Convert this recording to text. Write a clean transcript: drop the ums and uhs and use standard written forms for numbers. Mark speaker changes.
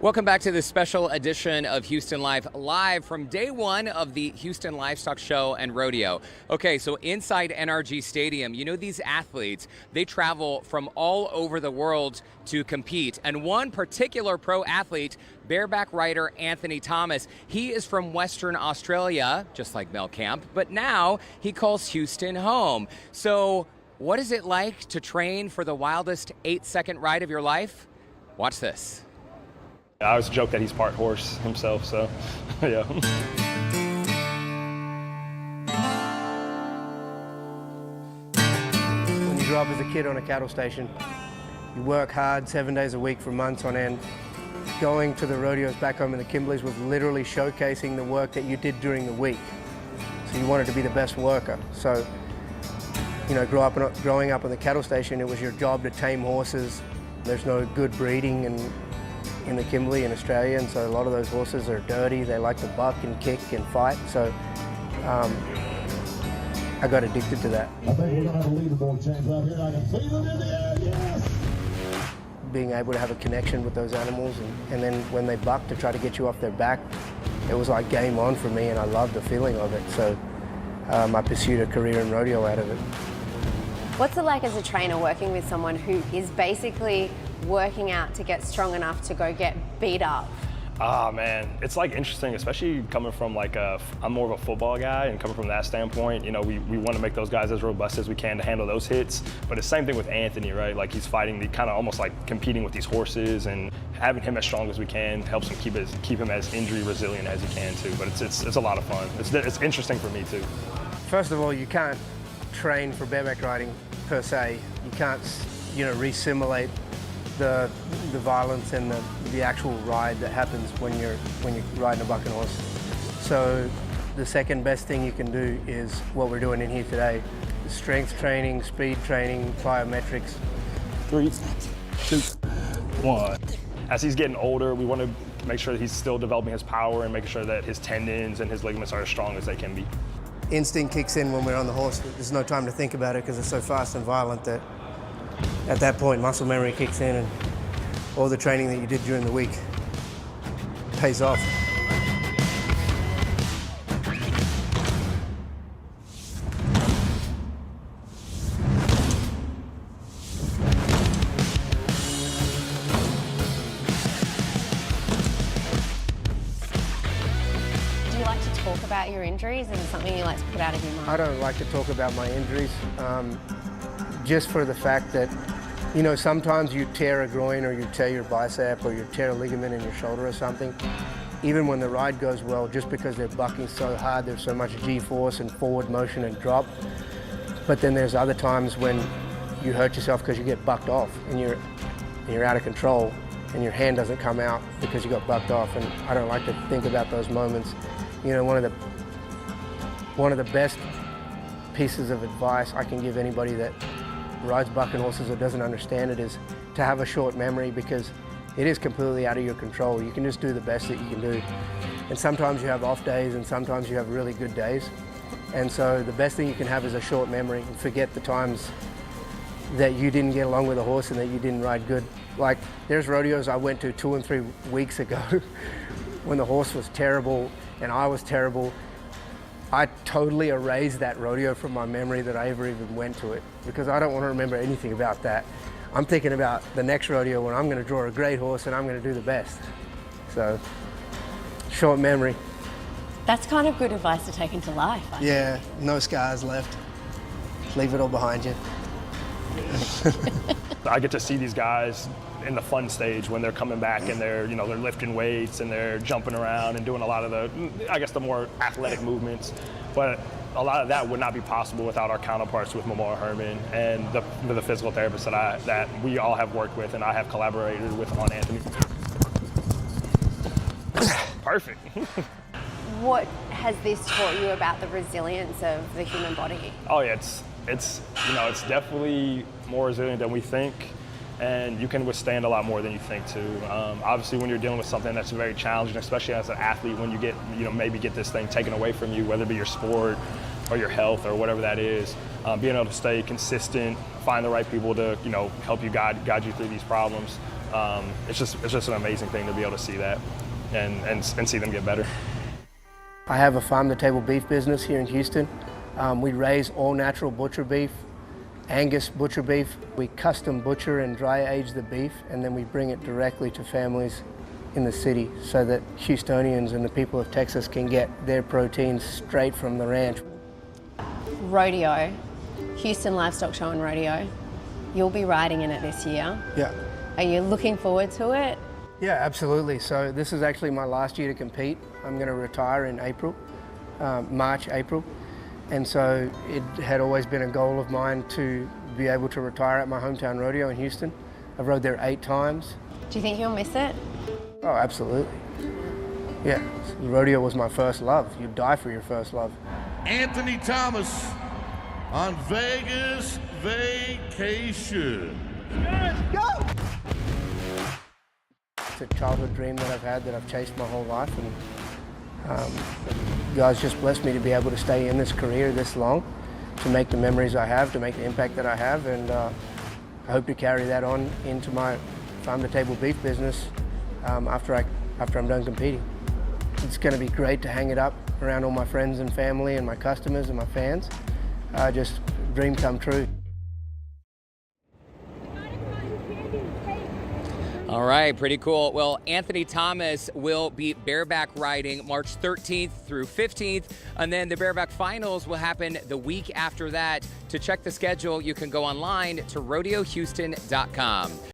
Speaker 1: Welcome back to this special edition of Houston Live, live from day one of the Houston Livestock Show and Rodeo. Okay, so inside NRG Stadium, you know these athletes, they travel from all over the world to compete. And one particular pro athlete, bareback rider Anthony Thomas, he is from Western Australia, just like Mel Camp, but now he calls Houston home. So what is it like to train for the wildest 8-second ride of your life? Watch this.
Speaker 2: I always joke that he's part horse himself, so yeah.
Speaker 3: When you grow up as a kid on a cattle station, you work hard 7 days a week for months on end. Going to the rodeos back home in the Kimberleys was literally showcasing the work that you did during the week. So you wanted to be the best worker. So, you know, growing up on the cattle station, it was your job to tame horses. There's no good breeding in the Kimberley in Australia, and so a lot of those horses are dirty. They like to buck and kick and fight, so I got addicted to that.
Speaker 4: I think we're gonna have a leaderboard change right here. I can feel it in the air, yes!
Speaker 3: Being able to have a connection with those animals, and then when they buck to try to get you off their back, it was like game on for me, and I loved the feeling of it, so I pursued a career in rodeo out of it.
Speaker 5: What's it like as a trainer working with someone who is basically working out to get strong enough to go get beat up?
Speaker 2: Ah, man, it's like interesting, especially coming from like I'm more of a football guy, and coming from that standpoint, you know, we want to make those guys as robust as we can to handle those hits. But it's the same thing with Anthony, right? Like he's fighting the kind of almost like competing with these horses, and having him as strong as we can helps him keep him as injury resilient as he can too. But it's a lot of fun. It's interesting for me too.
Speaker 3: First of all, you can't train for bareback riding per se. You can't, you know, re-simulate the violence and the actual ride that happens when you're riding a bucking horse. So the second best thing you can do is what we're doing in here today: strength training, speed training, plyometrics.
Speaker 2: 3, 2, 1. As he's getting older, we want to make sure that he's still developing his power and making sure that his tendons and his ligaments are as strong as they can be.
Speaker 3: Instinct kicks in when we're on the horse. There's no time to think about it because it's so fast and violent that at that point muscle memory kicks in, and all the training that you did during the week pays off.
Speaker 5: Do you like to talk about your injuries, and something you like to put out of your mind?
Speaker 3: I don't like to talk about my injuries, just for the fact that, you know, sometimes you tear a groin or you tear your bicep or you tear a ligament in your shoulder or something. Even when the ride goes well, just because they're bucking so hard, there's so much G-force and forward motion and drop. But then there's other times when you hurt yourself because you get bucked off and you're out of control and your hand doesn't come out because you got bucked off. And I don't like to think about those moments. You know, one of the best pieces of advice I can give anybody that rides bucking horses or doesn't understand it is to have a short memory, because it is completely out of your control. You can just do the best that you can do. And sometimes you have off days and sometimes you have really good days. And so the best thing you can have is a short memory and forget the times that you didn't get along with a horse and that you didn't ride good. Like, there's rodeos I went to 2 and 3 weeks ago when the horse was terrible and I was terrible. I totally erased that rodeo from my memory that I ever even went to it, because I don't want to remember anything about that. I'm thinking about the next rodeo when I'm going to draw a great horse and I'm going to do the best. So, short memory.
Speaker 5: That's kind of good advice to take into life.
Speaker 3: Yeah, no scars left. Leave it all behind you.
Speaker 2: I get to see these guys in the fun stage when they're coming back and they're lifting weights and they're jumping around and doing a lot of the more athletic movements. But a lot of that would not be possible without our counterparts with Memorial Herman and the physical therapists that we all have worked with and I have collaborated with on Anthony. Perfect.
Speaker 5: What has this taught you about the resilience of the human body?
Speaker 2: Oh yeah, it's definitely more resilient than we think, and you can withstand a lot more than you think too. Obviously, when you're dealing with something that's very challenging, especially as an athlete, when you maybe get this thing taken away from you, whether it be your sport or your health or whatever that is, being able to stay consistent, find the right people to help you guide you through these problems. It's just an amazing thing to be able to see that and see them get better.
Speaker 3: I have a farm-to-table beef business here in Houston. We raise all-natural butcher beef, Angus butcher beef. We custom butcher and dry age the beef, and then we bring it directly to families in the city so that Houstonians and the people of Texas can get their proteins straight from the ranch.
Speaker 5: Rodeo, Houston Livestock Show and Rodeo. You'll be riding in it this year.
Speaker 3: Yeah.
Speaker 5: Are you looking forward to it?
Speaker 3: Yeah, absolutely. So this is actually my last year to compete. I'm going to retire in April, March, April. And so it had always been a goal of mine to be able to retire at my hometown rodeo in Houston. I've rode there 8 times.
Speaker 5: Do you think you'll miss it?
Speaker 3: Oh, absolutely. Yeah, rodeo was my first love. You die for your first love.
Speaker 4: Anthony Thomas on Vegas vacation.
Speaker 3: Go! It's a childhood dream that I've had, that I've chased my whole life, and God's just blessed me to be able to stay in this career this long, to make the memories I have, to make the impact that I have, and I hope to carry that on into my farm-to-table beef business after I'm done competing. It's going to be great to hang it up around all my friends and family and my customers and my fans. Just dream come true.
Speaker 1: All right, pretty cool. Well, Anthony Thomas will be bareback riding March 13th through 15th, and then the bareback finals will happen the week after that. To check the schedule, you can go online to rodeohouston.com.